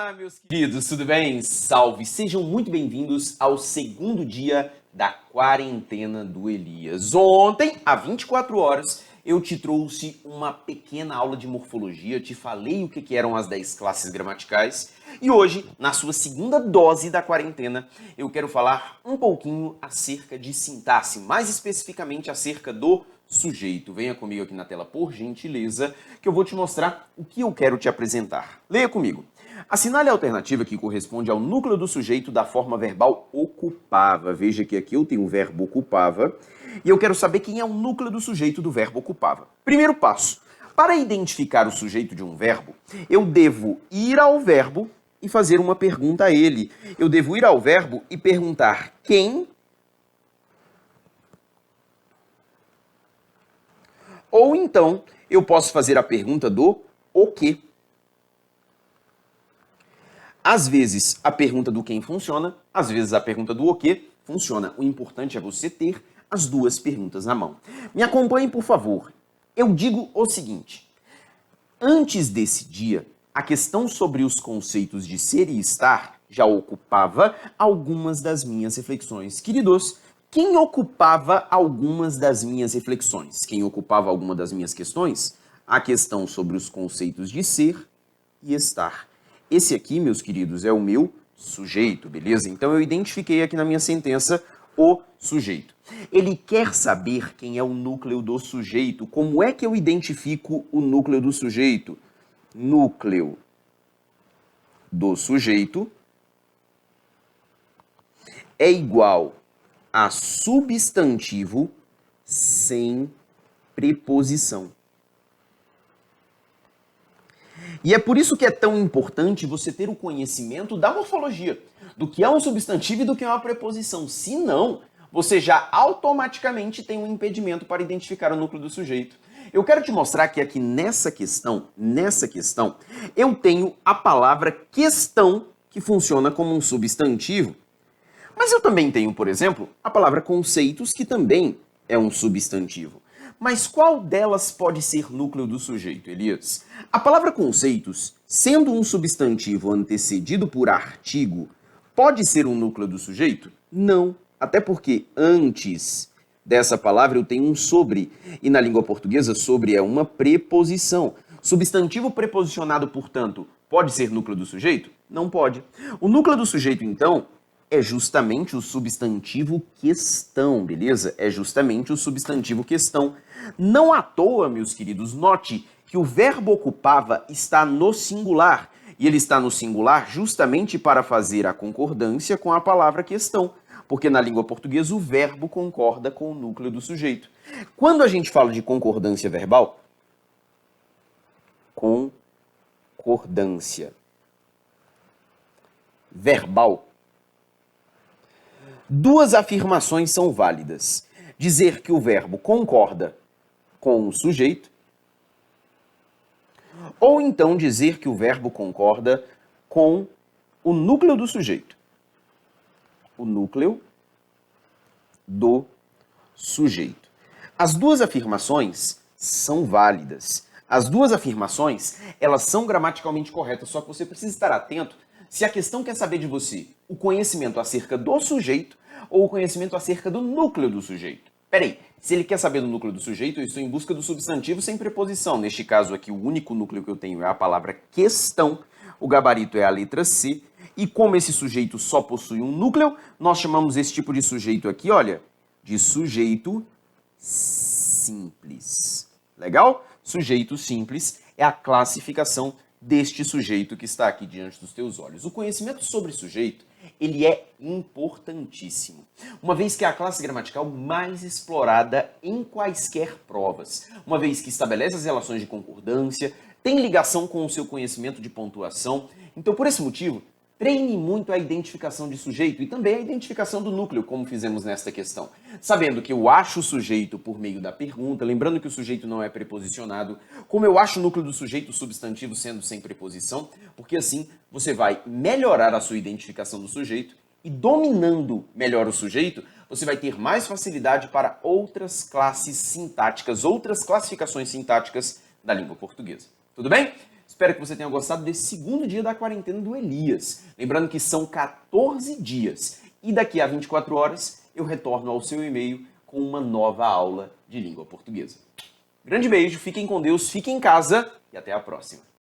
Olá, meus queridos, tudo bem? Salve! Sejam muito bem-vindos ao segundo dia da quarentena do Elias. Ontem, há 24 horas, eu te trouxe uma pequena aula de morfologia, te falei o que eram as 10 classes gramaticais e hoje, na sua segunda dose da quarentena, eu quero falar um pouquinho acerca de sintaxe, mais especificamente acerca do sujeito. Venha comigo aqui na tela, por gentileza, que eu vou te mostrar o que eu quero te apresentar. Leia comigo. Assinale a alternativa que corresponde ao núcleo do sujeito da forma verbal ocupava. Veja que aqui eu tenho o verbo ocupava e eu quero saber quem é o núcleo do sujeito do verbo ocupava. Primeiro passo. Para identificar o sujeito de um verbo, eu devo ir ao verbo e fazer uma pergunta a ele. Eu devo ir ao verbo e perguntar quem ou então eu posso fazer a pergunta do o que. Às vezes a pergunta do quem funciona, às vezes a pergunta do o que funciona. O importante é você ter as duas perguntas na mão. Me acompanhe, por favor. Eu digo o seguinte: antes desse dia, a questão sobre os conceitos de ser e estar já ocupava algumas das minhas reflexões. Queridos, quem ocupava algumas das minhas reflexões? Quem ocupava alguma das minhas questões? A questão sobre os conceitos de ser e estar. Esse aqui, meus queridos, é o meu sujeito, beleza? Então eu identifiquei aqui na minha sentença o sujeito. Ele quer saber quem é o núcleo do sujeito. Como é que eu identifico o núcleo do sujeito? Núcleo do sujeito é igual a substantivo sem preposição. E é por isso que é tão importante você ter o conhecimento da morfologia, do que é um substantivo e do que é uma preposição. Senão, você já automaticamente tem um impedimento para identificar o núcleo do sujeito. Eu quero te mostrar que aqui nessa questão, eu tenho a palavra questão, que funciona como um substantivo. Mas eu também tenho, por exemplo, a palavra conceitos, que também é um substantivo. Mas qual delas pode ser núcleo do sujeito, Elias? A palavra conceitos, sendo um substantivo antecedido por artigo, pode ser um núcleo do sujeito? Não. Até porque antes dessa palavra eu tenho um sobre. E na língua portuguesa, sobre é uma preposição. Substantivo preposicionado, portanto, pode ser núcleo do sujeito? Não pode. O núcleo do sujeito, então, é justamente o substantivo questão, beleza? É justamente o substantivo questão. Não à toa, meus queridos, note que o verbo ocupava está no singular. E ele está no singular justamente para fazer a concordância com a palavra questão. Porque na língua portuguesa o verbo concorda com o núcleo do sujeito. Quando a gente fala de concordância verbal, concordância verbal, duas afirmações são válidas. Dizer que o verbo concorda com o sujeito, ou então dizer que o verbo concorda com o núcleo do sujeito. O núcleo do sujeito. As duas afirmações são válidas. As duas afirmações, elas são gramaticalmente corretas, só que você precisa estar atento se a questão quer saber de você o conhecimento acerca do sujeito ou o conhecimento acerca do núcleo do sujeito. Peraí, se ele quer saber do núcleo do sujeito, eu estou em busca do substantivo sem preposição. Neste caso aqui, o único núcleo que eu tenho é a palavra questão, o gabarito é a letra C, e como esse sujeito só possui um núcleo, nós chamamos esse tipo de sujeito aqui, olha, de sujeito simples. Legal? Sujeito simples é a classificação deste sujeito que está aqui diante dos teus olhos. O conhecimento sobre sujeito, ele é importantíssimo, uma vez que é a classe gramatical mais explorada em quaisquer provas, uma vez que estabelece as relações de concordância, tem ligação com o seu conhecimento de pontuação. Então, por esse motivo, treine muito a identificação de sujeito e também a identificação do núcleo, como fizemos nesta questão. Sabendo que eu acho o sujeito por meio da pergunta, lembrando que o sujeito não é preposicionado, como eu acho o núcleo do sujeito, o substantivo sendo sem preposição, porque assim você vai melhorar a sua identificação do sujeito e dominando melhor o sujeito, você vai ter mais facilidade para outras classes sintáticas, outras classificações sintáticas da língua portuguesa. Tudo bem? Espero que você tenha gostado desse segundo dia da quarentena do Elias. Lembrando que são 14 dias e daqui a 24 horas eu retorno ao seu e-mail com uma nova aula de língua portuguesa. Grande beijo, fiquem com Deus, fiquem em casa e até a próxima.